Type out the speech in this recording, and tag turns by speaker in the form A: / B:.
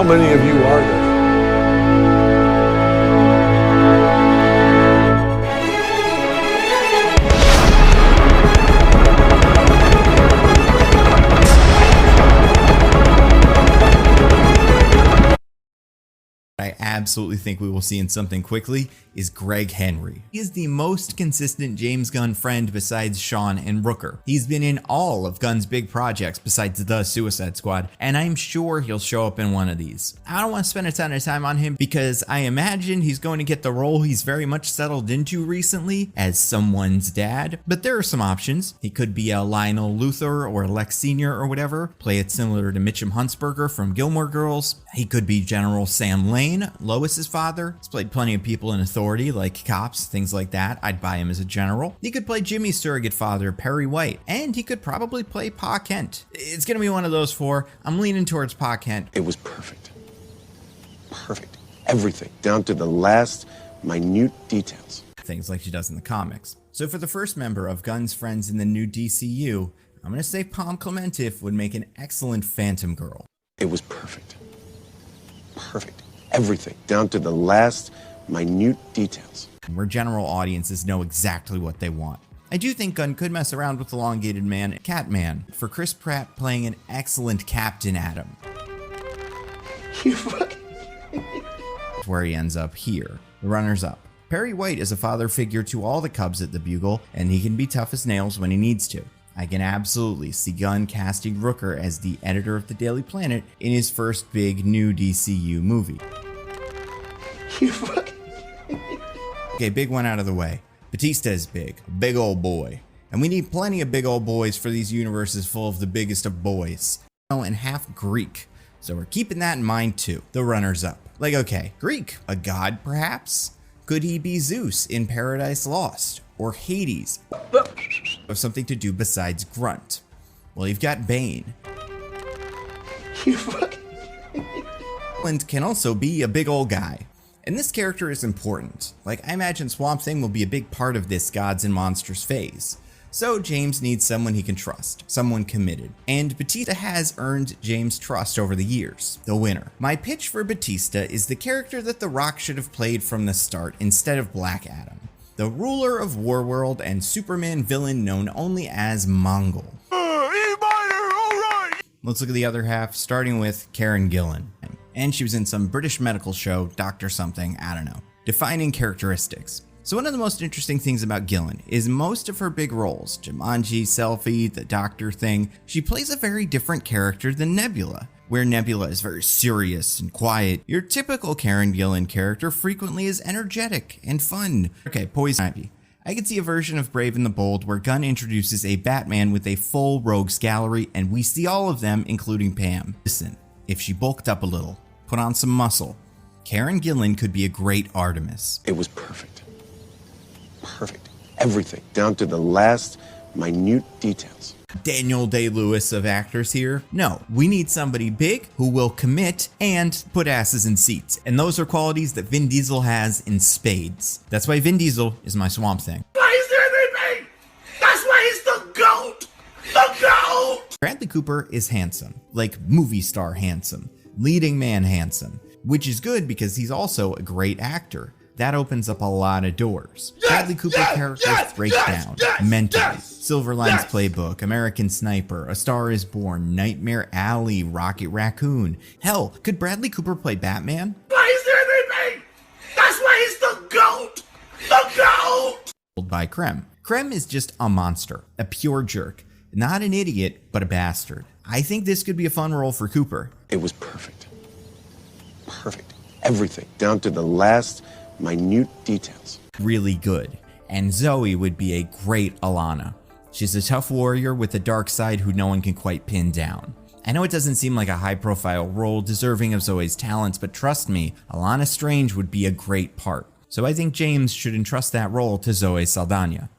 A: many of you are there?
B: I absolutely think we will see in something quickly is Greg Henry. He is the most consistent James Gunn friend besides Sean and Rooker. He's been in all of Gunn's big projects besides The Suicide Squad, and I'm sure he'll show up in one of these. I don't want to spend a ton of time on him because I imagine he's going to get the role he's very much settled into recently as someone's dad, but there are some options. He could be a Lionel Luthor or Lex Sr. or whatever, play it similar to Mitchum Huntsberger from Gilmore Girls. He could be General Sam Lane, Lois's father. He's played plenty of people in authority like cops, things like that. I'd buy him as a general. He could play Jimmy's surrogate father, Perry White, and he could probably play Pa Kent. It's gonna be one of those four. I'm leaning towards Pa Kent.
C: It was perfect. Perfect. Everything, down to the last minute details.
B: Things like she does in the comics. So for the first member of Gunn's friends in the new DCU, I'm gonna say Pom Klementif would make an excellent Phantom Girl.
C: It was perfect. Perfect. Everything, down to the last minute details.
B: Where general audiences know exactly what they want. I do think Gunn could mess around with Elongated Man, Catman, for Chris Pratt playing an excellent Captain Atom.
C: You fucking...
B: Where he ends up here. The runners up. Perry White is a father figure to all the Cubs at the Bugle, and he can be tough as nails when he needs to. I can absolutely see Gunn casting Rooker as the editor of the Daily Planet in his first big new DCU movie.
C: You fucking...
B: Okay, big one out of the way. Batista is big, a big old boy. And we need plenty of big old boys for these universes full of the biggest of boys. Oh, and half Greek. So we're keeping that in mind too. The runners up. Like, okay, Greek, a god perhaps? Could he be Zeus in Paradise Lost? Or Hades? Or something to do besides grunt? Well, you've got Bane.
C: You fucking...
B: And can also be a big old guy. And this character is important. Like, I imagine Swamp Thing will be a big part of this Gods and Monsters phase. So James needs someone he can trust, someone committed. And Batista has earned James' trust over the years, the winner. My pitch for Batista is the character that The Rock should have played from the start instead of Black Adam. The ruler of Warworld and Superman villain known only as Mongol. Let's look at the other half, starting with Karen Gillan. And she was in some British medical show, Doctor Something, I don't know. Defining characteristics. So one of the most interesting things about Gillan is most of her big roles, Jumanji, Selfie, The Doctor Thing, she plays a very different character than Nebula. Where Nebula is very serious and quiet, your typical Karen Gillan character frequently is energetic and fun. Okay, Poison Ivy. I could see a version of Brave and the Bold where Gunn introduces a Batman with a full rogues gallery and we see all of them, including Pam. Listen, if she bulked up a little, put on some muscle, Karen Gillan could be a great Artemis.
C: It was perfect. Perfect. Everything, down to the last minute details.
B: Daniel Day-Lewis of actors here. No, we need somebody big who will commit and put asses in seats. And those are qualities that Vin Diesel has in spades. That's why Vin Diesel is my Swamp Thing.
D: Why is there anything? That's why he's the GOAT! The GOAT!
B: Bradley Cooper is handsome, like movie star handsome, leading man handsome, which is good because he's also a great actor. That opens up a lot of doors. Bradley Cooper characters break down mentally. Silverline's Playbook, American Sniper, A Star is Born, Nightmare Alley, Rocket Raccoon. Hell, could Bradley Cooper play Batman?
D: Why is there anything? That's why he's the GOAT! The GOAT!
B: By Krem. Krem is just a monster, a pure jerk. Not an idiot, but a bastard. I think this could be a fun role for Cooper.
C: It was perfect. Perfect. Everything, down to the last minute details.
B: Really good. And Zoe would be a great Alana. She's a tough warrior with a dark side who no one can quite pin down. I know it doesn't seem like a high-profile role deserving of Zoe's talents, but trust me, Alana Strange would be a great part. So I think James should entrust that role to Zoe Saldana.